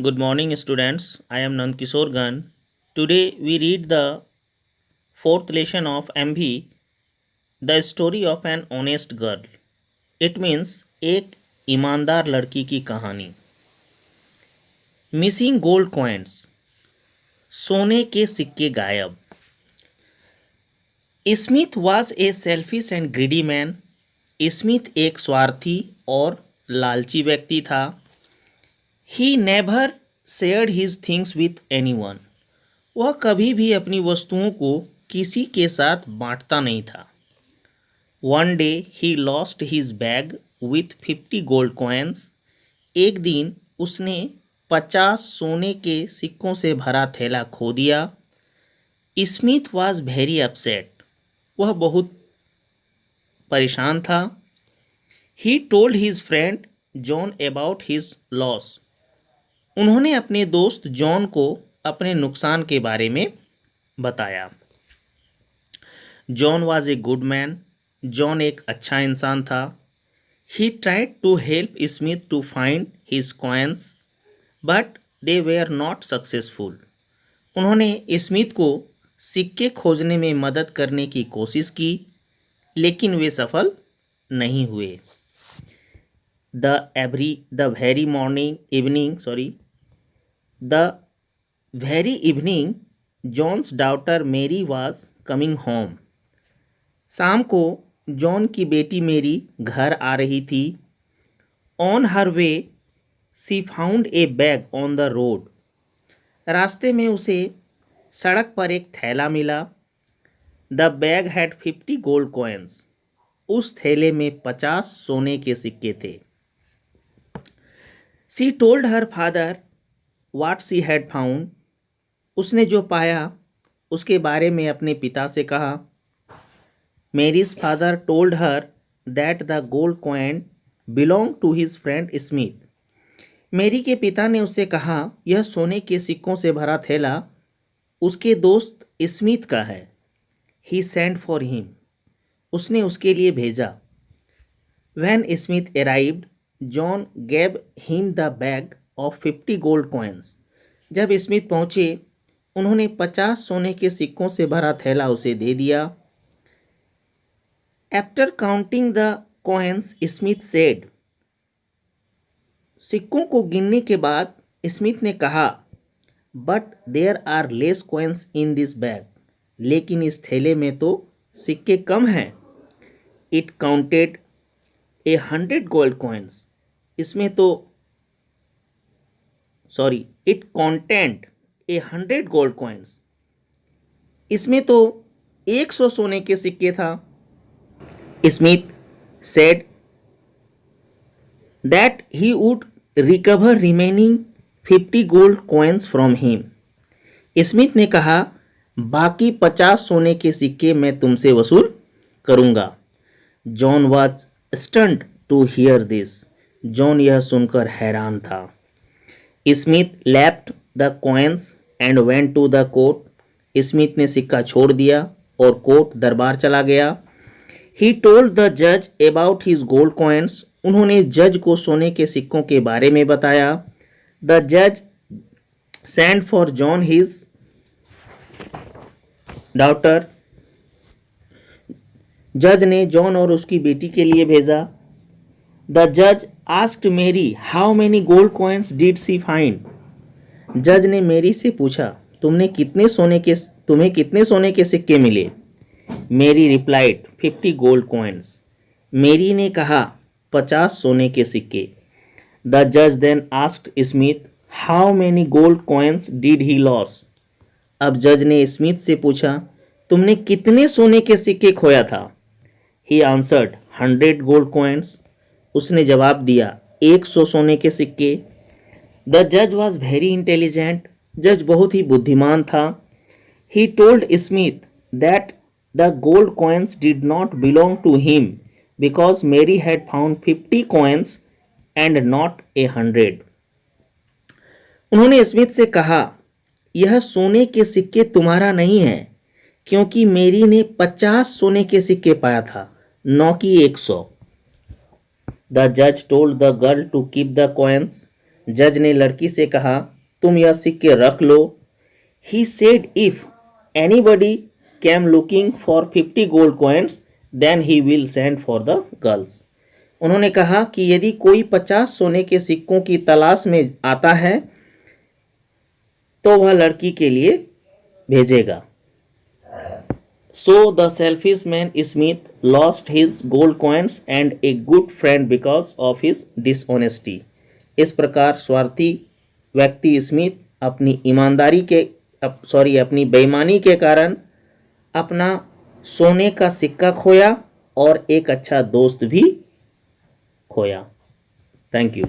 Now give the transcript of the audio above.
Good morning, students. I am Nandkishore Gan. Today we read the fourth lesson of MV, The Story of an Honest Girl. It means एक ईमानदार लड़की की कहानी. Missing gold coins, सोने के सिक्के गायब. Smith was a selfish and greedy man. Smith एक स्वार्थी और लालची व्यक्ति था. He never shared his things with anyone. वह कभी भी अपनी वस्तुओं को किसी के साथ बांटता नहीं था. One day he lost his bag with 50 gold coins. एक दिन उसने 50 सोने के सिक्कों से भरा थैला खो दिया. Smith was very upset. वह बहुत परेशान था. He told his friend John about his loss. उन्होंने अपने दोस्त जॉन को अपने नुकसान के बारे में बताया. John was a good man. John एक अच्छा इंसान था. He tried to help Smith to find his coins but they were not successful. उन्होंने स्मिथ को सिक्के खोजने में मदद करने की कोशिश की, लेकिन वे सफल नहीं हुए. The very evening, John's daughter Mary was coming home. शाम को जॉन की बेटी मेरी घर आ रही थी. On her way, she found a bag on the road. रास्ते में उसे सड़क पर एक थैला मिला. The bag had 50 gold coins. उस थैले में 50 सोने के सिक्के थे. She told her father what she had found. उसने जो पाया उसके बारे में अपने पिता से कहा. Mary's father told her that the gold coin belonged to his friend Smith. मेरी के पिता ने उससे कहा यह सोने के सिक्कों से भरा थैला उसके दोस्त स्मिथ का है. He sent for him. उसने उसके लिए भेजा. When Smith arrived, John gave him the bag of 50 gold coins. जब स्मिथ पहुंचे उन्होंने 50 सोने के सिक्कों से भरा थैला उसे दे दिया. After counting the coins, Smith said. सिक्कों को गिनने के बाद स्मिथ ने कहा But there are less coins in this bag. लेकिन इस थैले में तो सिक्के कम हैं. It counted 100 gold coins. इसमें तो it contained 100 gold coins. इसमें तो 100 सोने के सिक्के था. Smith said that he would recover remaining 50 gold coins from him. Smith ने कहा बाकी 50 सोने के सिक्के मैं तुमसे वसूल करूंगा. John was stunned to hear this. John यह सुनकर हैरान था. Smith left the coins and went to the court. Smith ने सिक्का छोड़ दिया और कोर्ट दरबार चला गया. He told the judge about his gold coins. उन्होंने जज को सोने के सिक्कों के बारे में बताया. The judge sent for John his daughter. जज ने जॉन और उसकी बेटी के लिए भेजा. The judge asked Mary how many gold coins did she find. जज ने मेरी से पूछा तुम्हें कितने सोने के सिक्के मिले. मेरी replied 50 gold coins. मेरी ने कहा 50 सोने के सिक्के. The judge then asked Smith how many gold coins did he lose. अब जज ने स्मिथ से पूछा तुमने कितने सोने के सिक्के खोया था. He answered 100 gold coins. उसने जवाब दिया 100 सोने के सिक्के. The judge was very intelligent. जज बहुत ही बुद्धिमान था. He told Smith that the gold coins did not belong to him because Mary had found 50 coins and not 100. उन्होंने स्मिथ से कहा यह सोने के सिक्के तुम्हारा नहीं है क्योंकि मेरी ने 50 सोने के सिक्के पाया था, न कि 100. The judge told the girl to keep the coins. जज ने लड़की से कहा, तुम यह सिक्के रख लो। He said if anybody came looking for 50 gold coins, then he will send for the girls. उन्होंने कहा कि यदि कोई 50 सोने के सिक्कों की तलाश में आता है तो वह लड़की के लिए भेजेगा। So the selfish man Smith lost his gold coins and a good friend because of his dishonesty. इस प्रकार स्वार्थी व्यक्ति स्मिथ अपनी ईमानदारी के अपनी बेईमानी के कारण अपना सोने का सिक्का खोया और एक अच्छा दोस्त भी खोया। Thank you.